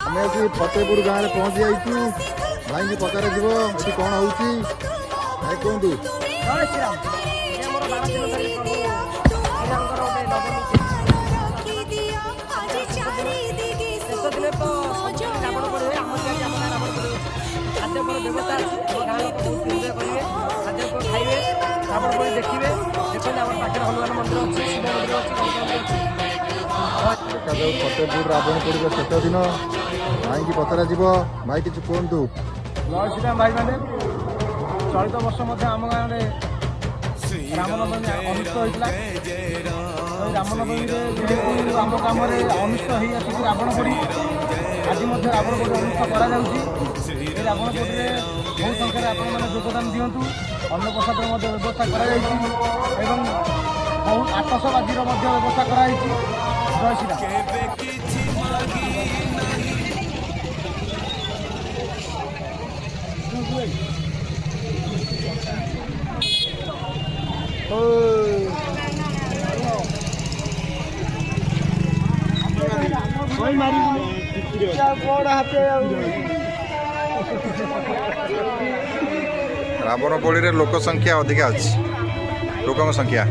ଆମେ ଆଜି ଫତେପୁର ଗାଁରେ ପହଞ୍ଚି ଯାଇଛୁ। ଭାଇକି ପଚାରେ ଯିବ ଏଠି କ'ଣ ହେଉଛି ଭାଇ କୁହନ୍ତୁ। ଦେଖାଯାଉ ଫତେପୁର ରାବଣ ପୋଡ଼ିର ଶେଷ ଦିନ ଭାଇକି ପଚରା ଯିବ। ଭାଇ କିଛି କୁହନ୍ତୁ। ଜୟ ଶ୍ରୀରାମ ଭାଇମାନେ। ଚଳିତ ବର୍ଷ ମଧ୍ୟ ଆମ ଗାଁରେ ରାମନବମୀ ଅନୁଷ୍ଠିତ ହୋଇଥିଲା। ରାମନବମୀରେ ଯେହେତୁ ଆମ ଗ୍ରାମରେ ଅନୁଷ୍ଠିତ ହୋଇ ଆସୁଛି ରାବଣ ପୋଡ଼ି, ଆଜି ମଧ୍ୟ ରାବଣ ପୋଡ଼ି ଅନୁଷ୍ଠିତ କରାଯାଉଛି। ଏ ରାବଣ ପୋଡ଼ିରେ ବହୁ ସଂଖ୍ୟାରେ ଆପଣମାନେ ଯୋଗଦାନ ଦିଅନ୍ତୁ। ଅନ୍ନପ୍ରସାଦର ମଧ୍ୟ ବ୍ୟବସ୍ଥା କରାଯାଇଛି ଏବଂ ବହୁତ ଆତସବାଜିର ମଧ୍ୟ ବ୍ୟବସ୍ଥା କରାଯାଇଛି। ଜୟ ଶ୍ରୀରାମ। ରାବଣ ପୋଡ଼ିରେ ଲୋକ ସଂଖ୍ୟା ଅଧିକା ଅଛି, ଲୋକଙ୍କ ସଂଖ୍ୟା।